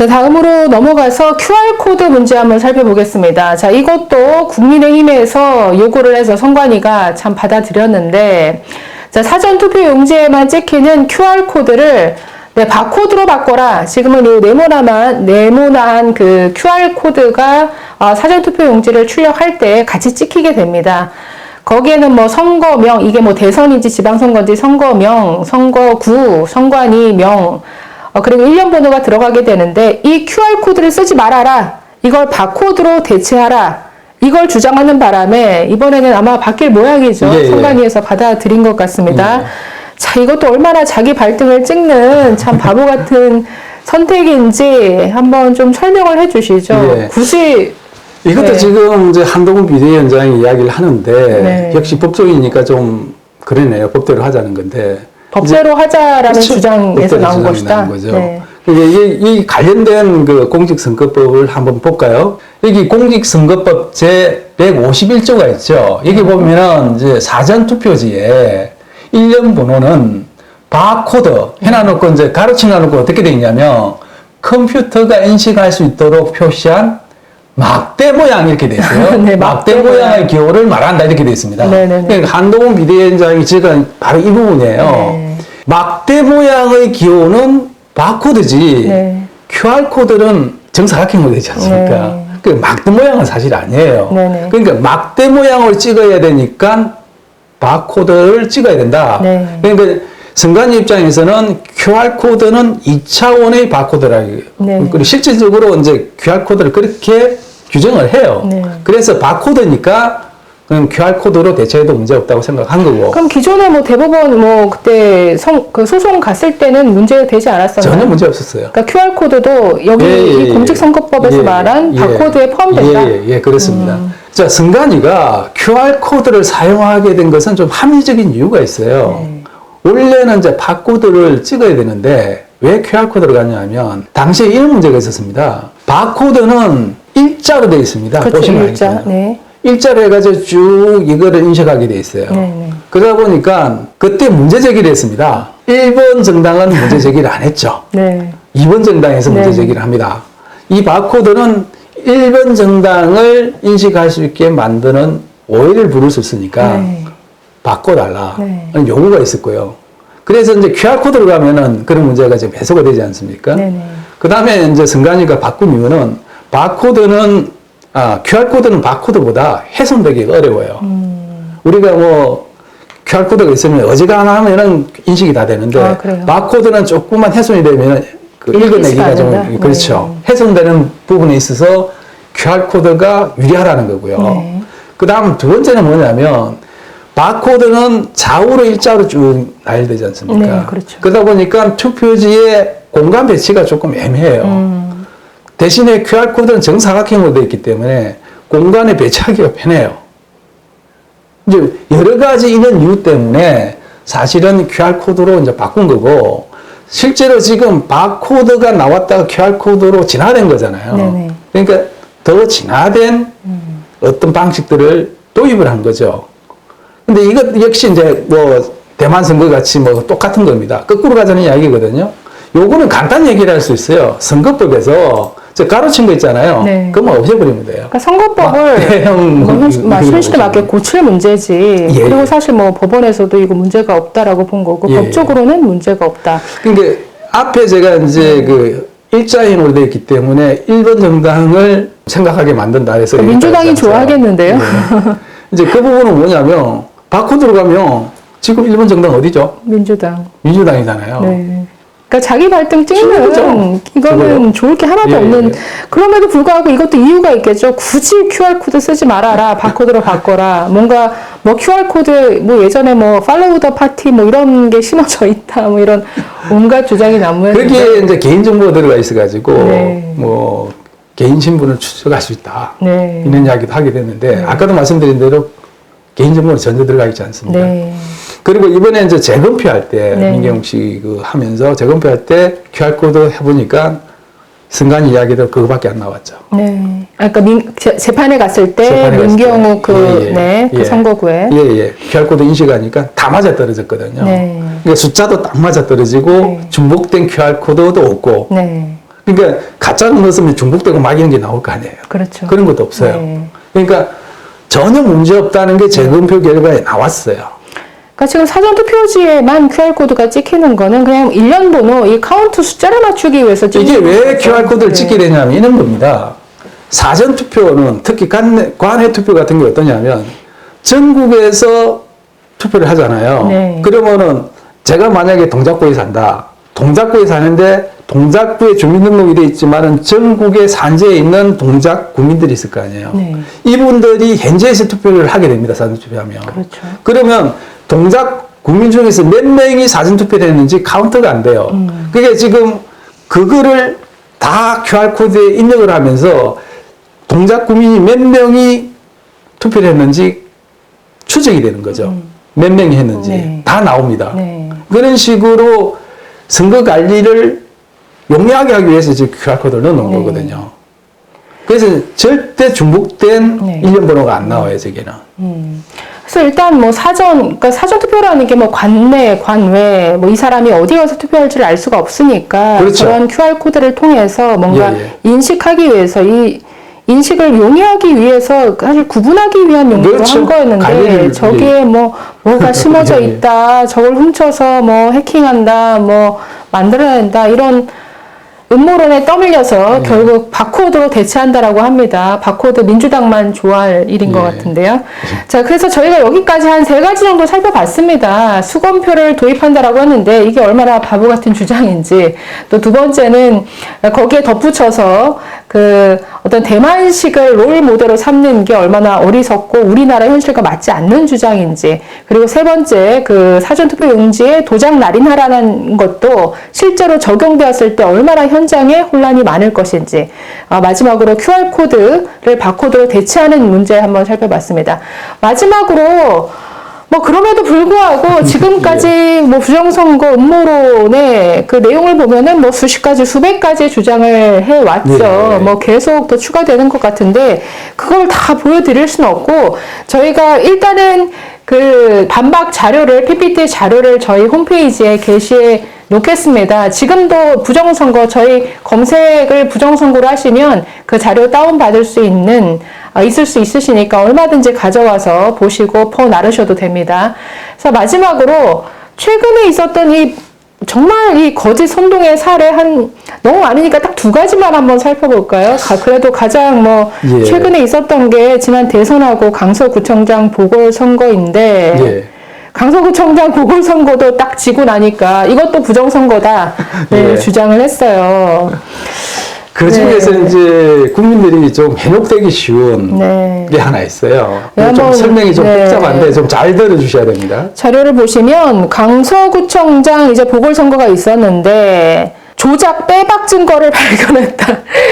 자, 다음으로 넘어가서 QR코드 문제 한번 살펴보겠습니다. 자, 이것도 국민의힘에서 요구를 해서 선관위가 참 받아들였는데, 자, 사전투표용지에만 찍히는 QR코드를 바코드로 바꿔라. 지금은 이 네모난 그 QR코드가 사전투표용지를 출력할 때 같이 찍히게 됩니다. 거기에는 뭐 선거명, 이게 뭐 대선인지 지방선거인지 선거명, 선거구, 선관위명, 그리고 일련 번호가 들어가게 되는데 이 QR코드를 쓰지 말아라. 이걸 바코드로 대체하라. 이걸 주장하는 바람에 이번에는 아마 바뀔 모양이죠. 예, 예. 선관위에서 받아들인 것 같습니다. 예. 자, 이것도 얼마나 자기 발등을 찍는 참 바보 같은 선택인지 한번 좀 설명을 해 주시죠. 예. 굳이 이것도 네. 지금 이제 한동훈 비대위원장이 이야기를 하는데 네. 역시 법조이니까 좀 그러네요. 법대로 하자는 건데. 법대로 하자라는 그렇죠. 주장에서 나온 주장이 것이다. 나온 거죠. 네. 이 관련된 그 공직선거법을 한번 볼까요? 여기 공직선거법 제 151조가 있죠. 여기 보면은 이제 사전투표지에 일련 번호는 바코드 해놔놓고 이제 가로쳐 놔놓고 어떻게 돼 있냐면 컴퓨터가 인식할 수 있도록 표시한 막대 모양 이렇게 돼 있어요. 네, 막대 막대 모양의 기호를 말한다 이렇게 돼 있습니다. 네네네. 그러니까 한동훈 비대위원장이 지금 바로 이 부분이에요. 네. 막대 모양의 기호는 바코드지 네. QR코드는 정사각형으로 되지 않습니까? 네. 그 막대 모양은 사실 아니에요. 네네. 그러니까 막대 모양을 찍어야 되니까 바코드를 찍어야 된다. 네. 그러니까 선관위 입장에서는 QR코드는 2차원의 바코드라고. 네. 그리고 실질적으로 이제 QR코드를 그렇게 규정을 해요. 네. 그래서 바코드니까 그럼 QR코드로 대체해도 문제 없다고 생각한 거고. 그럼 기존에 뭐 대법원 뭐 그때 그 소송 갔을 때는 문제 되지 않았었나요? 전혀 문제 없었어요. 그러니까 QR코드도 여기 이 공직선거법에서 말한 바코드에 포함된다? 예, 그렇습니다. 자, 선관위가 QR코드를 사용하게 된 것은 좀 합리적인 이유가 있어요. 네. 원래는 이제 바코드를 찍어야 되는데 왜 QR코드를 갔냐 하면 당시에 이런 문제가 있었습니다. 바코드는 일자로 되어 있습니다. 그렇죠, 보시면 일자. 알겠잖아요. 네. 일자로 해가지고 쭉 이거를 인식하게 돼 있어요. 네. 그러다 보니까 그때 문제 제기를 했습니다. 1번 정당은 문제 제기를 안 했죠. 네. 2번 정당에서 네. 문제 제기를 합니다. 이 바코드는 1번 정당을 인식할 수 있게 만드는 오해를 부를 수 있으니까 네. 바꿔달라. 네. 하는 요구가 있을 거예요. 그래서 이제 QR코드로 가면은 그런 문제가 이제 배소가 되지 않습니까? 네네. 그 다음에 이제 선관위가 바꾼 이유는 QR코드는 바코드보다 훼손되기가 어려워요. 우리가 뭐 QR코드가 있으면 어지간하면 하면은 인식이 다 되는데 그래요? 바코드는 조금만 훼손이 되면 그 읽기가 읽어내기가 안 좀 된다? 그렇죠. 훼손되는 부분에 있어서 QR코드가 유리하다는 거고요. 네. 그 다음 두 번째는 뭐냐면 바코드는 좌우로 일자로 쭉 나열되지 않습니까? 네, 그렇죠. 그러다 보니까 투표지의 공간 배치가 조금 애매해요. 대신에 QR코드는 정사각형으로 되어 있기 때문에 공간에 배치하기가 편해요. 이제 여러 가지 이런 이유 때문에 사실은 QR코드로 이제 바꾼 거고, 실제로 지금 바코드가 나왔다가 QR코드로 진화된 거잖아요. 네네. 그러니까 더 진화된 어떤 방식들을 도입을 한 거죠. 근데 이것 역시 이제 뭐 대만 선거 같이 뭐 똑같은 겁니다. 거꾸로 가자는 이야기거든요. 요거는 간단히 얘기를 할 수 있어요. 선거법에서 저 가로친 거 있잖아요. 네. 그것만 없애버리면 돼요. 그러니까 선거법을 현실에 맞게 고칠 문제지. 예, 그리고 예. 사실 뭐 법원에서도 이거 문제가 없다라고 본 거고 예, 법적으로는 문제가 없다. 그러니까 앞에 제가 이제 그 일자인으로 되어 있기 때문에 1번 정당을 생각하게 만든다 해서 민주당이 좋아하겠는데요. 네. 이제 그 부분은 뭐냐면 바코드로 가면 지금 1번 정당 어디죠? 민주당. 민주당이잖아요. 네. 그러니까 자기 발등 찍는 그죠? 이거는 저거요? 좋을 게 하나도 예, 없는. 예. 그럼에도 불구하고 이것도 이유가 있겠죠. 굳이 QR코드 쓰지 말아라. 바코드로 바꿔라. 뭔가 뭐 QR코드 뭐 예전에 뭐 팔로우 더 파티 뭐 이런 게 심어져 있다. 뭐 이런 온갖 주장이 난무했는데. 거기에 이제 개인정보가 들어가 있어가지고 네. 뭐 개인 신분을 추적할 수 있다. 네. 이런 이야기도 하게 됐는데 아까도 말씀드린 대로 개인정보는 전혀 들어가 있지 않습니다. 네. 그리고 이번에 이제 재검표할 때 네. 민경욱 씨 그 하면서 재검표할 때 QR코드 해보니까 선관 이야기도 그거밖에 안 나왔죠. 네. 그러니까 재판에 갔을 때 재판에 갔을 민경욱 때. 그, 예, 예. 네, 그 예. 선거구에. 예. QR코드 인식하니까 다 맞아 떨어졌거든요. 네. 그러니까 숫자도 딱 맞아 떨어지고 네. 중복된 QR코드도 없고. 네. 그러니까 가짜를 넣었으면 중복되고 막 이런 게 나올 거 아니에요. 그렇죠. 그런 것도 없어요. 네. 그러니까 전혀 문제 없다는 게 재검표 결과에 나왔어요. 그러니까 지금 사전투표지에만 QR코드가 찍히는 거는 그냥 일련 번호, 이 카운트 숫자를 맞추기 위해서 이게 왜 QR코드를 네. 찍게 되냐면 이런 겁니다. 사전투표는 특히 관외 투표 같은 게 어떠냐면 전국에서 투표를 하잖아요. 네. 그러면은 제가 만약에 동작구에 산다. 동작구에 사는데 동작구에 주민등록이 돼 있지만은 전국에 산지에 있는 동작 구민들이 있을 거 아니에요. 네. 이분들이 현지에서 투표를 하게 됩니다. 사전투표하면. 그렇죠. 그러면 동작 국민 중에서 몇 명이 사전투표를 했는지 카운트가 안 돼요. 그게 지금 그거를 다 QR코드에 입력을 하면서 동작 구민이 몇 명이 투표를 했는지 추적이 되는 거죠. 몇 명이 했는지. 네. 다 나옵니다. 네. 그런 식으로 선거 관리를 용이하게 하기 위해서 지금 QR코드를 넣어놓은 네. 거거든요. 그래서 절대 중복된 네. 일련 번호가 안 나와요, 저기는. 그래서 일단 뭐 그러니까 사전 투표라는 게 뭐 관내, 관외, 뭐 이 사람이 어디 가서 투표할지를 알 수가 없으니까 그렇죠. 그런 QR 코드를 통해서 뭔가 예, 예. 인식하기 위해서 이 인식을 용이하기 위해서 사실 구분하기 위한 용도로 그렇죠. 한 거였는데 관리를, 저기에 뭐가 심어져 예, 예. 있다, 저걸 훔쳐서 뭐 해킹한다, 뭐 만들어낸다 이런 음모론에 떠밀려서 결국 바코드로 대체한다라고 합니다. 바코드 민주당만 좋아할 일인 것 예. 같은데요. 자, 그래서 저희가 여기까지 한 3가지 정도 살펴봤습니다. 수검표를 도입한다라고 했는데 이게 얼마나 바보 같은 주장인지, 또 두 번째는 거기에 덧붙여서 그 어떤 대만식을 롤 모델로 삼는 게 얼마나 어리석고 우리나라 현실과 맞지 않는 주장인지, 그리고 세 번째 그 사전투표 용지에 도장 날인하라는 것도 실제로 적용되었을 때 얼마나 현장에 혼란이 많을 것인지, 마지막으로 QR코드를 바코드로 대체하는 문제 한번 살펴봤습니다. 마지막으로 뭐 그럼에도 불구하고 지금까지 뭐 부정선거 음모론의 그 내용을 보면은 뭐 수십 가지, 수백 가지 주장을 해왔죠. 네. 뭐 계속 더 추가되는 것 같은데 그걸 다 보여드릴 수는 없고, 저희가 일단은 그 반박 자료를, PPT 자료를 저희 홈페이지에 게시해 놓겠습니다. 지금도 부정선거, 저희 검색을 부정선거로 하시면 그 자료 다운받을 수 있을 수 있으시니까 얼마든지 가져와서 보시고 퍼 나르셔도 됩니다. 그래서 마지막으로 최근에 있었던 정말 이 거짓 선동의 사례 너무 많으니까 딱 2가지만 한번 살펴볼까요? 그래도 가장 예. 최근에 있었던 게 지난 대선하고 강서구청장 보궐선거인데, 예. 강서구청장 보궐선거도 딱 지고 나니까 이것도 부정선거다 예. 주장을 했어요. 그 중에서 네. 이제 국민들이 좀 현혹되기 쉬운 네. 게 하나 있어요. 네, 좀 한번, 설명이 좀 네. 복잡한데 좀 잘 들어주셔야 됩니다. 자료를 보시면 강서구청장 이제 보궐선거가 있었는데 조작 빼박 증거를 발견했다.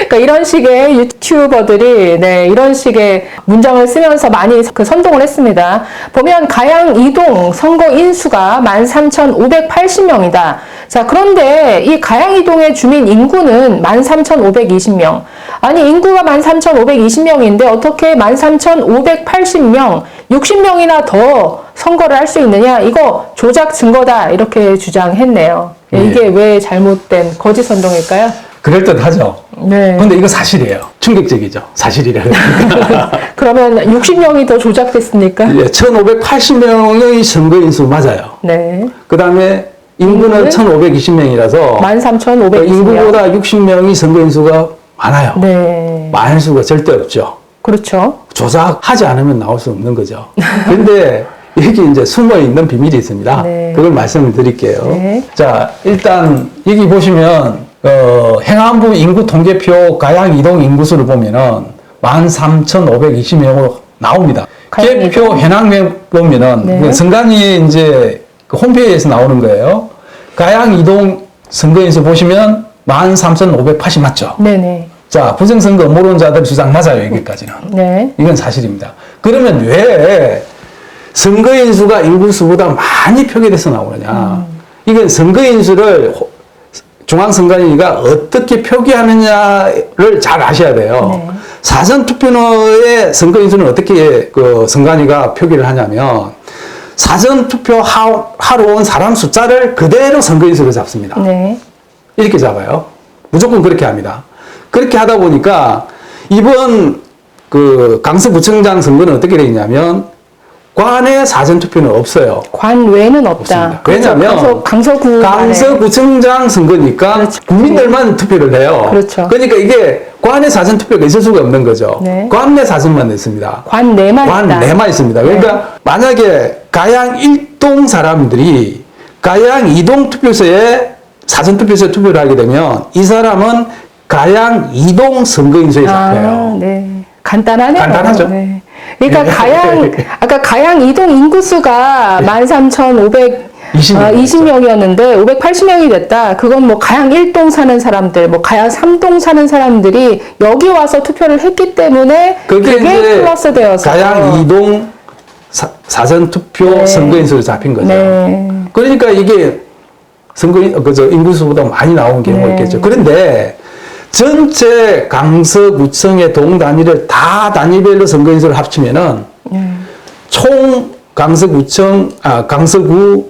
그러니까 이런 식의 유튜버들이 이런 식의 문장을 쓰면서 많이 그 선동을 했습니다. 보면 가양 이동 선거 인수가 13,580명이다. 자, 그런데 이 가양 이동의 주민 인구는 13,520명. 아니, 인구가 13,520명인데 어떻게 13,580명, 60명이나 더 선거를 할 수 있느냐? 이거 조작 증거다. 이렇게 주장했네요. 네. 이게 왜 잘못된 거짓 선동일까요? 그럴듯하죠. 네. 근데 이거 사실이에요. 충격적이죠. 사실이라. 그러면 60명이 더 조작됐습니까? 예, 1,580명의 선거인수 맞아요. 네. 그 다음에 인구는 1,520명이라서 13,520명. 인구보다 60명이 선거인수가 많아요. 네. 많을 수가 절대 없죠. 그렇죠. 조작하지 않으면 나올 수 없는 거죠. 근데 여기 이제 숨어 있는 비밀이 있습니다. 네. 그걸 말씀을 드릴게요. 네. 자, 일단 여기 보시면 행안부 인구 통계표 가양 이동 인구수를 보면은 13,520명으로 나옵니다. 가양 개표 현황명 보면은 네. 선관위 이제 그 홈페이지에서 나오는 거예요. 가양 이동 선거인수 보시면 13,580 맞죠? 네네. 자, 부정선거 음모론자들 주장 맞아요, 여기까지는. 네. 이건 사실입니다. 그러면 왜 선거인수가 인구수보다 많이 표기돼서 나오느냐? 이건 선거인수를 중앙선관위가 어떻게 표기하느냐를 잘 아셔야 돼요. 네. 사전투표의 선거인수는 어떻게 그 선관위가 표기를 하냐면 사전투표 하러 온 사람 숫자를 그대로 선거인수로 잡습니다. 네. 이렇게 잡아요. 무조건 그렇게 합니다. 그렇게 하다 보니까 이번 그 강서구청장 선거는 어떻게 되겠냐면 관내 사전투표는 없어요. 관 외에는 없다. 왜냐하면 강서구청장 선거니까 그렇죠. 국민들만 투표를 해요. 그렇죠. 그러니까 이게 관내 사전투표가 있을 수가 없는 거죠. 네. 관내 사전만 있습니다. 관 내만 있다. 관 내만 있습니다. 그러니까 네. 만약에 가양 1동 사람들이 가양 2동 투표소에 사전투표소에 투표를 하게 되면 이 사람은 가양 2동 선거인수에 잡혀요. 네. 간단하네요. 간단하죠. 네. 그러니까 네. 아까 가양 이동 인구수가 13,520명이었는데 580명이 됐다. 그건 뭐 가양 1동 사는 사람들, 뭐 가양 3동 사는 사람들이 여기 와서 투표를 했기 때문에 그게 플러스 되어서 가양 2동 사전투표 네. 선거인수로 잡힌 거죠. 네. 그러니까 이게 인구수보다 많이 나온 경우가 네. 있겠죠. 그런데 전체 강서구청의 동 단위를 다 단위별로 선거인수를 합치면은 총 강서구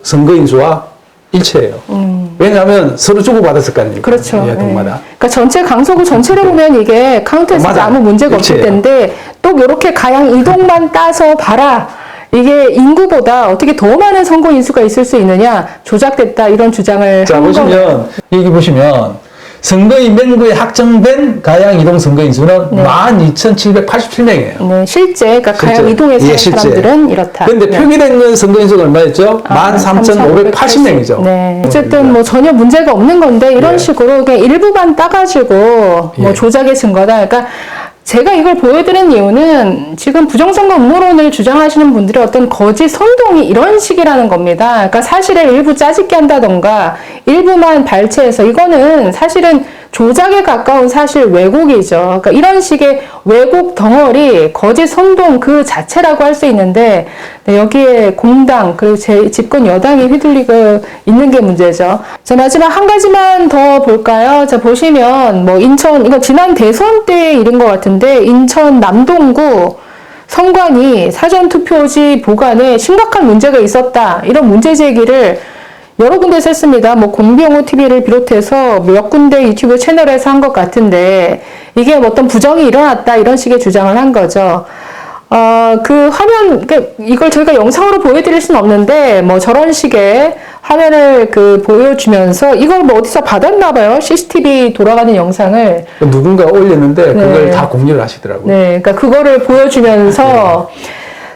선거인수와 일치해요. 왜냐하면 서로 주고받았을 거 아닙니까? 그렇죠. 예, 동마다. 그러니까 전체 강서구 전체를 보면 이게 카운트에서 맞아요. 아무 문제가 없을 일치해요. 텐데 또 이렇게 가양 이동만 따서 봐라. 이게 인구보다 어떻게 더 많은 선거 인수가 있을 수 있느냐 조작됐다 이런 주장을 자, 한 거예요. 보시면, 여기 보시면, 선거인 명부에 확정된 가양 이동 선거인수는 12,787명이에요. 네, 실제 그러니까 가양 이동에 사는 사람들은 이렇다. 그런데 네. 표기된 선거인수가 얼마였죠? 13,580명이죠. 네. 어쨌든 뭐 전혀 문제가 없는 건데 이런 네. 식으로 그냥 일부만 따가지고 뭐 예. 조작의 증거다. 그러니까 제가 이걸 보여드린 이유는 지금 부정선거 음모론을 주장하시는 분들의 어떤 거짓 선동이 이런 식이라는 겁니다. 그러니까 사실을 일부 짜집게 한다던가 일부만 발췌해서 이거는 사실은 조작에 가까운 사실 왜곡이죠. 그러니까 이런 식의 왜곡 덩어리, 거짓 선동 그 자체라고 할 수 있는데 네, 여기에 공당 그리고 제 집권 여당이 휘둘리고 있는 게 문제죠. 자, 마지막 한 가지만 더 볼까요? 자, 보시면 뭐 인천 이거 지난 대선 때 일인 것 같은데 인천 남동구 선관위 사전투표지 보관에 심각한 문제가 있었다. 이런 문제 제기를 여러 군데서 했습니다. 뭐 공병호 TV를 비롯해서 몇 군데 유튜브 채널에서 한 것 같은데 이게 어떤 부정이 일어났다 이런 식의 주장을 한 거죠. 그 화면 이걸 저희가 영상으로 보여드릴 수는 없는데 뭐 저런 식의 화면을 보여주면서 이걸 뭐 어디서 받았나 봐요. CCTV 돌아가는 영상을 누군가 올렸는데 그걸 네. 다 공유를 하시더라고요. 네, 그러니까 그거를 보여주면서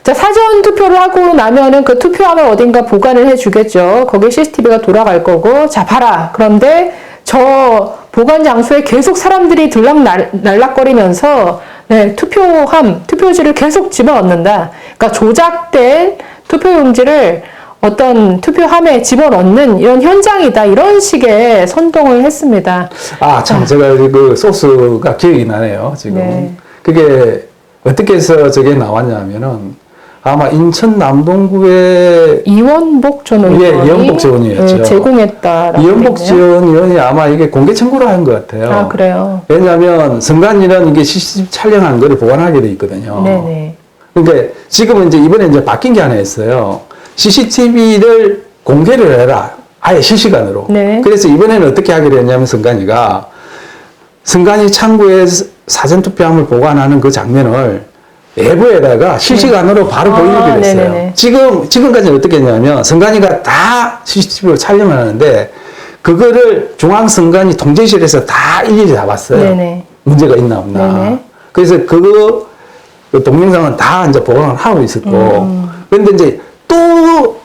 자, 사전 투표를 하고 나면은 그 투표함을 어딘가 보관을 해주겠죠. 거기에 CCTV가 돌아갈 거고, 자, 봐라. 그런데 저 보관 장소에 계속 사람들이 들락날락거리면서, 네, 투표지를 계속 집어넣는다. 그러니까 조작된 투표용지를 어떤 투표함에 집어넣는 이런 현장이다. 이런 식의 선동을 했습니다. 아, 참, 제가 그 소스가 기억이 나네요, 지금. 네. 그게 어떻게 해서 저게 나왔냐면은, 아마 인천 남동구에 이원복 전 의원이 이원복 전 의원이었죠. 네, 제공했다라고 이원복 그랬네요. 전 의원이 아마 이게 공개 청구를 한 것 같아요. 아, 그래요? 왜냐하면 선관위는 이게 CCTV 촬영한 거를 보관하게 돼 있거든요. 네네. 그러니까 지금은 이번에 바뀐 게 하나 있어요. CCTV를 공개를 해라. 아예 실시간으로. 네. 그래서 이번에는 어떻게 하기로 했냐면 선관위가 선관위 창구에 사전투표함을 보관하는 그 장면을 외부에다가 실시간으로 바로 보이게 됐어요. 네네네. 지금까지는 어떻게 했냐면 선관위가 다 CCTV로 촬영을 하는데 그거를 중앙선관위 통제실에서 다 일일이 다 봤어요. 네네. 문제가 있나 없나. 네네. 그래서 그 동영상은 다 이제 보관을 하고 있었고 그런데 이제 또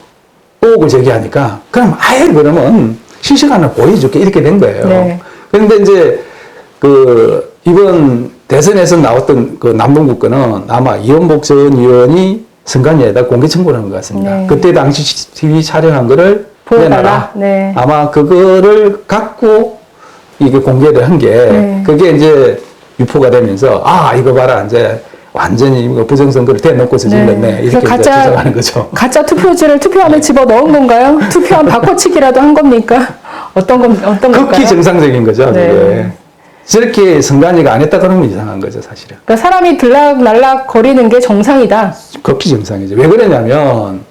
의혹을 제기하니까 그럼 아예 그러면 실시간으로 보여줄게 이렇게 된 거예요. 네. 그런데 이제 이번 대선에서 나왔던 그 남동구 거는 아마 이원복 전 의원이 선관위에다 공개 청구를 한 것 같습니다. 네. 그때 당시 CCTV 촬영한 거를 보여달라. 내놔라. 네. 아마 그거를 갖고 이게 공개를 한 게 네. 그게 이제 유포가 되면서 아 이거 봐라 이제 완전히 이거 부정선거를 대놓고서 질렀네 이렇게 그래서 이제 주장하는 거죠. 가짜 투표지를 투표함에 집어 넣은 건가요? 투표함 바꿔치기라도 한 겁니까? 어떤 걸까요? 극히 정상적인 거죠. 네. 그게. 저렇게 선관위가 안 했다 그러면 이상한 거죠, 사실은. 그러니까 사람이 들락날락 거리는 게 정상이다. 극히 정상이죠. 왜 그러냐면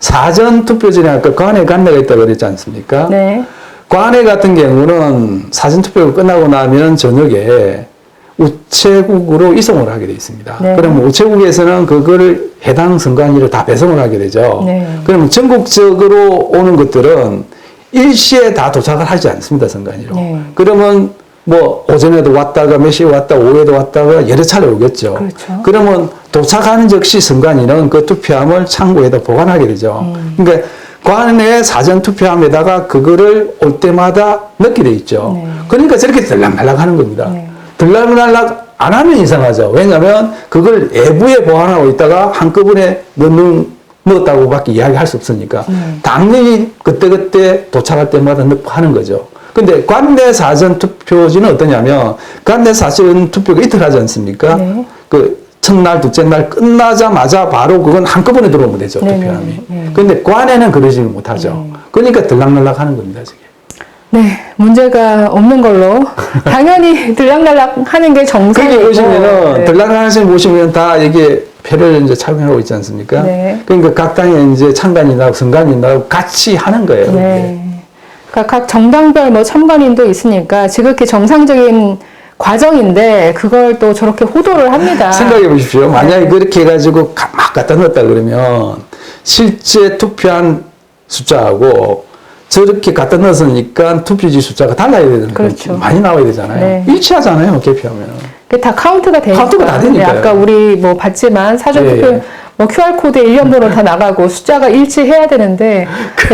사전 투표지나 그 관에 간다가 있다고 그랬지 않습니까? 네. 관내 같은 경우는 사전투표가 끝나고 나면 저녁에 우체국으로 이송을 하게 돼 있습니다. 네. 그러면 우체국에서는 그거를 해당 선관위로 다 배송을 하게 되죠. 네. 그러면 전국적으로 오는 것들은 일시에 다 도착을 하지 않습니다, 선관위로. 네. 그러면 뭐 오전에도 왔다가 몇 시에 왔다 오후에도 왔다가 여러 차례 오겠죠. 그렇죠. 그러면 도착하는 즉시 선관위는 그 투표함을 창고에다 보관하게 되죠. 그러니까 관내 사전 투표함에다가 그거를 올 때마다 넣게 돼 있죠. 네. 그러니까 저렇게 들락날락 하는 겁니다. 네. 들락날락 안 하면 이상하죠. 왜냐하면 그걸 외부에 보관하고 있다가 한꺼번에 넣었다고밖에 이야기할 수 없으니까 당연히 그때그때 도착할 때마다 넣고 하는 거죠. 근데 관내 사전 투표지는 어떠냐면 관내 사전 투표가 이틀 하지 않습니까? 네. 그 첫날, 둘째 날 끝나자마자 바로 그건 한꺼번에 들어오면 되죠, 네, 투표함이. 네, 네. 근데 관에는 그러지는 못하죠. 그러니까 들락날락 하는 겁니다, 저게. 네, 문제가 없는 걸로. 당연히 들락날락 하는 게 정상이고. 거기 보시면은, 네. 들락날락 하시는 보시면 다 이게 표를 이제 착용하고 있지 않습니까? 네. 그러니까 각 당에 이제 창단이나 선관위나 같이 하는 거예요. 네. 그러니까 각 정당별 뭐 참관인도 있으니까 지극히 정상적인 과정인데 그걸 또 저렇게 호도를 합니다. 생각해 보십시오. 만약에 네. 그렇게 해가지고 막 갖다 넣었다 그러면 실제 투표한 숫자하고 저렇게 갖다 넣었으니까 투표지 숫자가 달라야 되는 그렇죠. 많이 나와야 되잖아요. 네. 일치하잖아요, 개표하면. 그게 다 카운트가 되니까. 카운트가 다 되니까요. 네, 아까 우리 뭐 봤지만 사전투표 예. 뭐 QR코드 일련 번호 다 나가고 숫자가 일치해야 되는데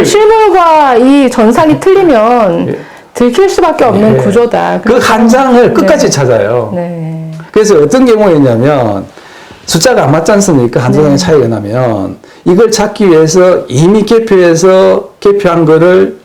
실물과 이 전산이 틀리면 예. 들킬 수밖에 없는 예. 구조다. 그 한 장을 끝까지 네. 찾아요. 네. 그래서 어떤 경우였냐면 숫자가 안 맞지 않습니까? 한 장의 차이가 나면 이걸 찾기 위해서 이미 개표해서 개표한 거를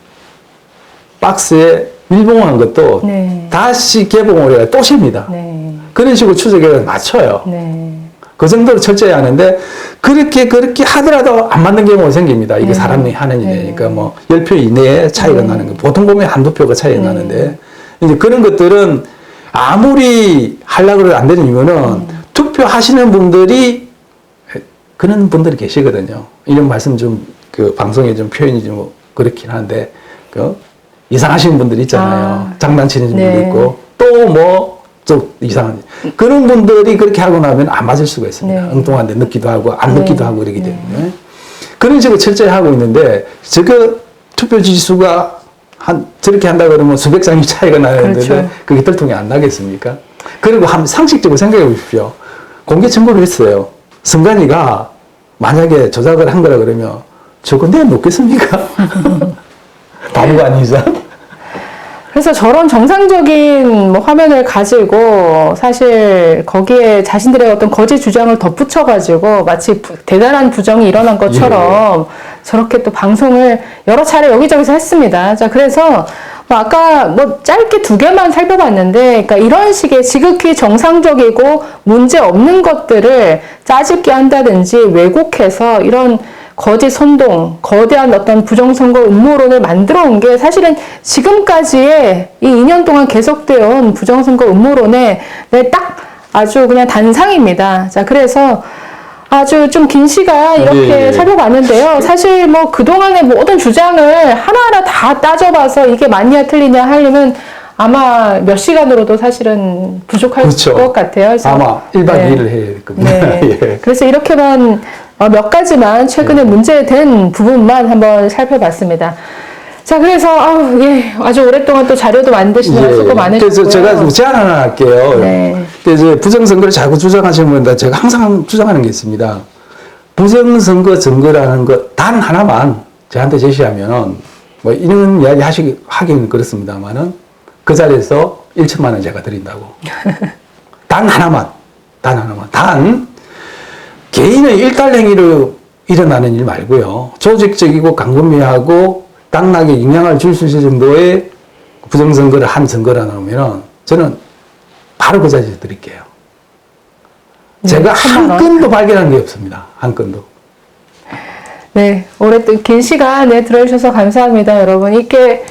박스에 밀봉한 것도 네. 다시 개봉을 해야 또 셉니다. 네. 그런 식으로 추적해서 맞춰요. 네. 그 정도로 철저히 하는데 그렇게 하더라도 안 맞는 경우가 생깁니다. 이게 네. 사람이 하는 네. 일이니까 뭐 10표 이내에 차이가 나는 거. 보통 보면 한두 표가 차이가 나는데 이제 그런 것들은 아무리 하려고 해도 안 되는 이유는 투표하시는 분들이 그런 분들이 계시거든요. 이런 말씀 좀 그 방송에 좀 표현이 좀 그렇긴 한데 그 이상하시는 분들 있잖아요. 장난치는 분도 네. 있고 또 뭐 좀 이상한 그런 분들이 그렇게 하고 나면 안 맞을 수가 있습니다. 네. 엉뚱한데 넣기도 하고 안 네. 넣기도 하고 그러기 네. 때문에 그런 식으로 철저히 하고 있는데 저거 투표 지수가 저렇게 한다 그러면 수백 장이 차이가 나야 되는데 그렇죠. 그게 들통이 안 나겠습니까? 그리고 상식적으로 생각해 보십시오. 공개 청구를 했어요. 선관위가 만약에 조작을 한 거라 그러면 저거 내가 놓겠습니까? 바보가 아닌 이상. 그래서 저런 정상적인 뭐 화면을 가지고 사실 거기에 자신들의 어떤 거짓 주장을 덧붙여가지고 마치 대단한 부정이 일어난 것처럼 저렇게 또 방송을 여러 차례 여기저기서 했습니다. 자, 그래서 뭐 아까 뭐 짧게 두 개만 살펴봤는데, 그러니까 이런 식의 지극히 정상적이고 문제 없는 것들을 짜집기 한다든지 왜곡해서 이런 거짓 선동, 거대한 어떤 부정선거 음모론을 만들어 온 게 사실은 지금까지의 이 2년 동안 계속되어 온 부정선거 음모론의 딱 아주 그냥 단상입니다. 자, 그래서 아주 좀 긴 시간 이렇게 살펴봤는데요. 사실 뭐 그동안의 모든 주장을 하나하나 다 따져봐서 이게 맞냐 틀리냐 하려면 아마 몇 시간으로도 사실은 부족할 그렇죠. 것 같아요. 그래서 아마 1박 네. 2일을 해야 될 겁니다. 네. 예. 그래서 이렇게만 몇 가지만 최근에 문제된 부분만 한번 살펴봤습니다. 자, 그래서 아주 오랫동안 또 자료도 만드시느라 수고 많으셨고요. 그래서 제가 제안 하나 할게요. 네. 이제 부정선거를 자꾸 주장하시는 분들 제가 항상 주장하는 게 있습니다. 부정선거 증거라는 것 단 하나만 저한테 제시하면은 뭐 이런 이야기 하기는 그렇습니다만은 그 자리에서 1천만 원 제가 드린다고. 단 하나만. 개인의 일탈 행위로 일어나는 일 말고요. 조직적이고 강금미하고 당락에 영향을 줄 수 있을 정도의 부정선거를 한 선거라 나오면은 저는 바로 그 자리에서 드릴게요. 제가 한 건도 발견한 게 없습니다. 한 건도. 네, 오랫동안 긴 시간에 들어주셔서 감사합니다, 여러분. 이렇게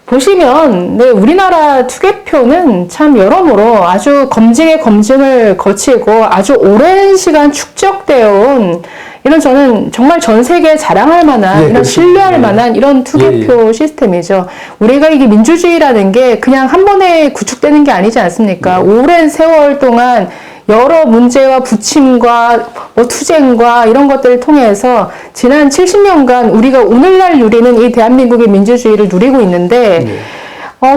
보시면, 네, 우리나라 투개표는 참 여러모로 아주 검증의 검증을 거치고 아주 오랜 시간 축적되어 온 이런 저는 정말 전 세계에 자랑할 만한 예, 이런 그렇습니다. 신뢰할 예. 만한 이런 투개표 시스템이죠. 우리가 이게 민주주의라는 게 그냥 한 번에 구축되는 게 아니지 않습니까? 오랜 세월 동안 여러 문제와 부침과 뭐 투쟁과 이런 것들을 통해서 지난 70년간 우리가 오늘날 누리는 이 대한민국의 민주주의를 누리고 있는데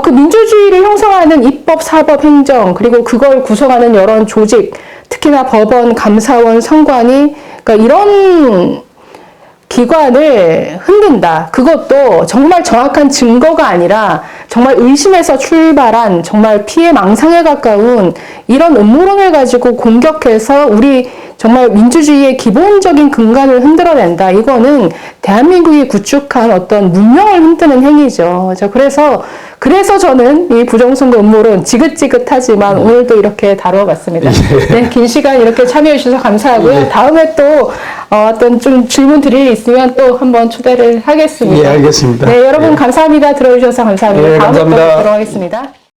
그 민주주의를 형성하는 입법, 사법, 행정 그리고 그걸 구성하는 여러 조직 특히나 법원, 감사원, 선관위 그러니까 이런 기관을 흔든다. 그것도 정말 정확한 증거가 아니라 정말 의심에서 출발한 정말 피해 망상에 가까운 이런 음모론을 가지고 공격해서 우리 정말 민주주의의 기본적인 근간을 흔들어낸다. 이거는 대한민국이 구축한 어떤 문명을 흔드는 행위죠. 그래서 저는 이 부정선거 음모론 지긋지긋하지만 오늘도 이렇게 다뤄봤습니다. 네, 긴 시간 이렇게 참여해 주셔서 감사하고요. 다음에 또 어떤 좀 질문 드릴 일 있으면 또 한번 초대를 하겠습니다. 예, 알겠습니다. 네, 여러분 예. 감사합니다. 들어주셔서 감사합니다. 예, 다음에 또 감사합니다. 뵙도록 하겠습니다.